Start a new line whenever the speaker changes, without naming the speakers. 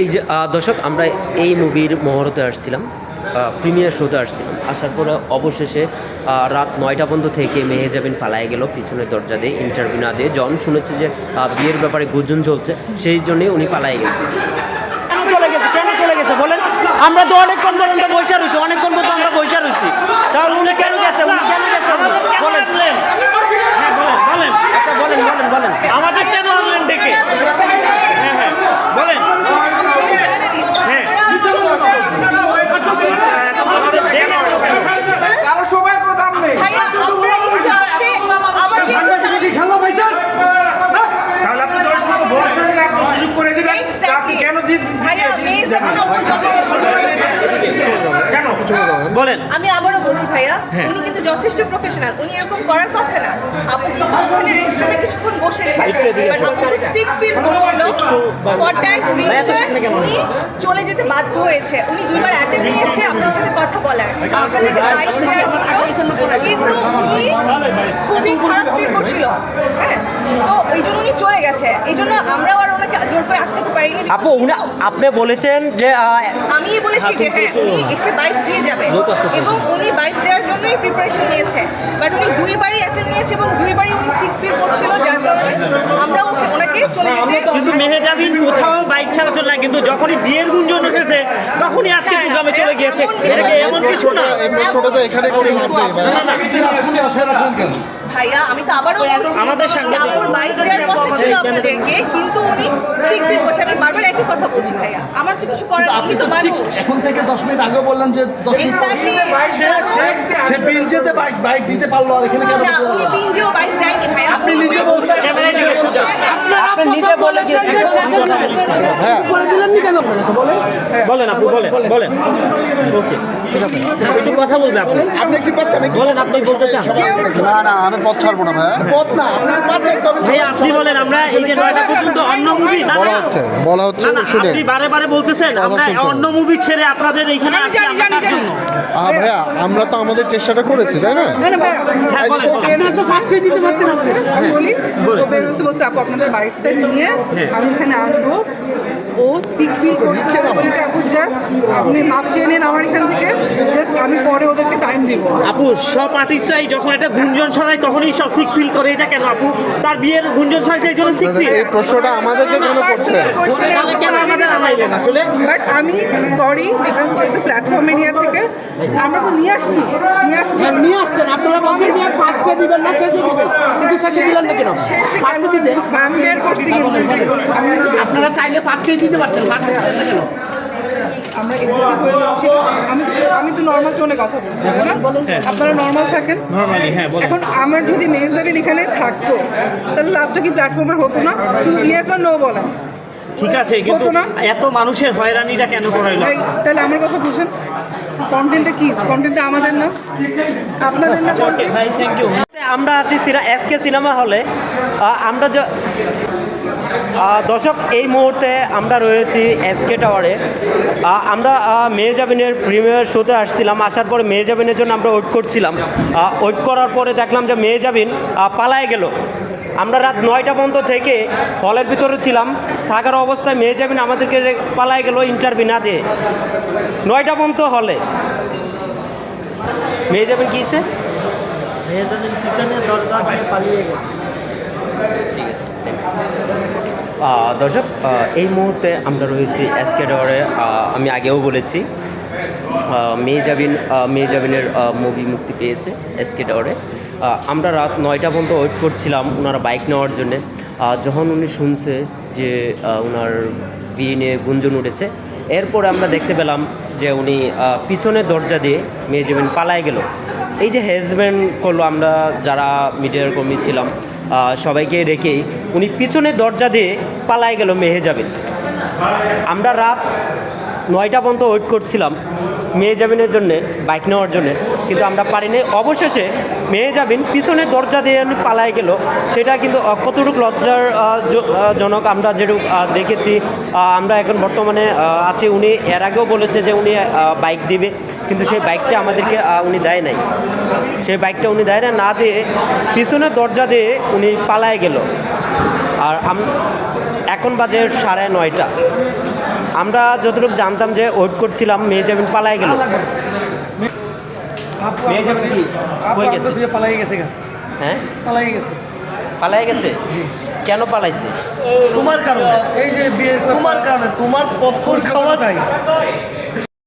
এই যে দর্শক, আমরা এই মুভির মহরতে আসছিলাম, প্রিমিয়ার শোতে আসছিলাম। আসার পরে অবশেষে রাত 9টা পর্যন্ত থেকে মেহেজাবিন পালায় গেল পিছনের দরজা দিয়ে, ইন্টারভিউ না দিয়ে। জন শুনেছে যে বিয়ের ব্যাপারে গুঞ্জন চলছে, সেই জন্যই উনি পালায় গেছে।
কেন চলে গেছে বলেন? আমরা তো অনেকক্ষণ পর্যন্ত বসে রয়েছি, অনেকক্ষণ পর্যন্ত আমরা বসে রয়েছি, তাহলে উনি কেন গেছে? বলেন। আচ্ছা বলেন
আমাদের কেন আনলেন ডেকে? বলেন।
কারো সময় কোনো দাম নেই। তাহলে আপনি দশ টাকা বলছেন যে আপনি সুযোগ করে দিবেন, আপনি কেন কেন
বলেন।
আমি আবারও বলছি ভাইয়া, উনি কিন্তু যথেষ্ট প্রফেশনাল, উনি এরকম করার কথা না। আপু কিন্তু ওখানে রেস্টুরেন্টে কিছুক্ষণ বসেছে, বাট আপু খুব সিক ফিল করছিল। ফর দ্যাট রিজন উনি চলে যেতে বাধ্য হয়েছে। উনি 2বার অ্যাটেম্প নিয়েছে আপনাদের সাথে কথা বলার, আপনাদেরকে বাইট দেওয়ার জন্য, কিন্তু উনি খুবই খারাপ ফিল করছিল। হ্যাঁ, সো এই জন্য উনি চলে গেছে। এই জন্য আমরাও আর ওনাকে জোর করে আটকাতে পারিনি।
আপু আপনি বলেছেন যে
আমি বলেছি যে হ্যাঁ উনি এসে বাইট দিয়ে যাবে, এবং উনি বাইট দেওয়ার জন্যই প্রিপারেশন নিয়েছে। বাট উনি 2বারই অ্যাটেম্প নিয়েছে এবং 2বারই উনি সিক ফিল করছিল, যার কারণে আমরা ওনাকে চলে যেতে।
কিন্তু মেহেজাবিন কোথাও বাইক ছাড়া চলে না, কিন্তু যখনই বিয়ের গুঞ্জন উঠেছে তখনই আজকে প্রোগ্রামে চলে গিয়েছে। এটা কি এমন কিছু না?
এই প্রশ্নটা তো এখানে করে লাভ নেই ভাই।
ভাইয়া আমি তো আবারও বলছি,
আমাদের
আপুর বাইট দেওয়ার কথা ছিল আপনাদেরকে, কিন্তু উনি সিক ফিল করছে। আমি বারবার একই কথা বলছি ভাইয়া, আমার তো কিছু করার নেই, উনি তো মানুষ।
এখন থেকে 10 মিনিট আগে বললেন যে 10 মিনিট
এক্স্যাক্টলি
সে বিল যেতে বাইক দিতে পারলো, আর এখানে কেন
না, উনি বিঞ্জেও বাইট দেয়নি ভাইয়া।
আপনি নিজে বলছেন,
ক্যামেরায় দিকে সোজা।
আপনি নিজে বলে গিয়েছেন।
হ্যাঁ
করে দিলেন নি কেন বলেন?
বলেন আপু, বলেন। ওকে,
ঠিক আছে,
একটু কথা বলবে আপনি।
আপনি একটু পাচ্ছেন
বলেন, আপনি বলতে চান?
না আমি পথ ছাড়বো না ভাই।
পথ না, আপনি পাচ্ছেন তবে
ভাই আপনি বলেন, আমরা এই যে 9টা পর্যন্ত অন্য মুভি
বলা হচ্ছে শুনেন।
আপনি বারে বলতেছেন আমরা
শুনছেন।
অন্য মুভি ছেড়ে আপনাদের এইখানে আসছি আমরা কার জন্য?
ভাইয়া আমরা তো আমাদের চেষ্টাটা করেছি, তাই না?
হ্যাঁ,
বলছে আপু আপনাদের বাইকটা নিয়ে আমি এখানে আসবো। ও সিক ফিল করছে, বলতে আপু জাস্ট আপনি মাপ চেয়ে নেন আমার এখান থেকে, জাস্ট আমি পরে ওদেরকে টাইম দিব।
আপু সব আর্টিস্টরাই যখন একটা গুঞ্জন ছড়ায় তখনই সব সিক ফিল করে, এটা কেন আপু? তার বিয়ের গুঞ্জন ছড়াইছে এই জন্য সিক ফিল।
এই প্রশ্নটা আমাদেরকে কেন করছে?
তাহলে কেন আমাদের আনাইলেন আসলে?
বাট আমি সরি, বিকজ যেহেতু প্ল্যাটফর্ম এরিয়া থেকে আমরা তো নিয়ে আসছেন
আপনারা বলছেন যে ফার্স্টে দিবেন না শেষে দিবেন, কিন্তু শেষে দিলেন না কেন? ফার্স্টে দিবেন,
আমি বের করছি কিন্তু
আপনারা চাইলে ফার্স্টে দিতে পারতেন, ফার্স্টে দিলেন না কেন?
আমরা এগ্রেসিভ হয়ে যাচ্ছি। আমি তো নর্মাল টোনে কথা বলছি, তাই না? আপনারা নর্মাল থাকেন।
নরমালি হ্যাঁ বলেন।
এখন আমার যদি মেহজাবিন এখানে থাকতো তাহলে লাভটা কি প্ল্যাটফর্মে হতো না? শুধু ইয়েস আর নো বলেন।
ঠিক আছে, কিন্তু
হতো না?
এত মানুষের হয়রানিটা কেন করাইলো?
ভাই, তাহলে আমার কথা বুঝেন, কন্টেন্টটা কি? কন্টেন্টটা আমাদের না, আপনাদের না।
ওকে ভাই, থ্যাংক ইউ।
আমরা আছি এসকে সিনেমা হলে। আমরা দর্শক এই মুহূর্তে আমরা রয়েছি এসকে টাওয়ারে। আমরা মেহেজাবিনের প্রিমিয়ার শোতে আসছিলাম। আসার পরে মেহেজাবিনের জন্য আমরা ওয়েট করছিলাম। ওয়েট করার পরে দেখলাম যে মেহেজাবিন পালায় গেল। আমরা রাত 9টা পর্যন্ত থেকে হলের ভিতরে ছিলাম, থাকার অবস্থায় মেহেজাবিন আমাদেরকে পালায় গেল ইন্টারভিউ না দিয়ে। 9টা পর্যন্ত হলে মেহেজাবিন কীছে?
মেহেজাবিন পিছনে দরজা পালিয়ে গেছে।
দর্শক এই মুহূর্তে আমরা রয়েছি এসকে টাওয়ারে। আমি আগেও বলেছি মেহেজাবিনের মুভি মুক্তি পেয়েছে এসকে টাওয়ারে। আমরা রাত 9টা পর্যন্ত ওয়েট করছিলাম ওনারা বাইক নেওয়ার জন্যে। যখন উনি শুনছে যে ওনার বিয়ে নিয়ে গুঞ্জন উঠেছে, এরপরে আমরা দেখতে পেলাম যে উনি পিছনের দরজা দিয়ে মেহেজাবিন পালায় গেল। এই যে হেজব্যান্ড করলো, আমরা যারা মিডিয়ার কর্মী ছিলাম সবাইকে রেখেই উনি পিছনের দরজা দিয়ে পালায় গেল মেহেজাবিন। আমরা রাত 9টা পর্যন্ত ওয়েট করছিলাম মেহেজাবিনের জন্যে, বাইক নেওয়ার জন্যে, কিন্তু আমরা পারিনি। অবশেষে মেহেজাবিন পিছনের দরজা দিয়ে পালায় গেল। সেটা কিন্তু কতটুকু লজ্জার জনক আমরা যেটুকু দেখেছি। আমরা এখন বর্তমানে আছি, উনি এর আগেও বলেছে যে উনি বাইক দিবে, কিন্তু সেই বাইকটা আমাদেরকে উনি দেয় নাই। সেই বাইকটা উনি দেয় না দিয়ে পিছনের দরজা দিয়ে উনি পালায় গেল। আর
এখন বাজে 9:30। আমরা যতটুকু জানতাম যে ওয়েট করছিলাম মেহজাবিন পালায় গেল। মেহজাবিন কি কই গেছে?
পালাই গেছে
হ্যাঁ
পালাই গেছে
পালায় গেছে। কেন পালাইছে?
তোমার কারণে এই যে বিয়ের তোমার কারণে তোমার পপকর্ন খাওয়া যায়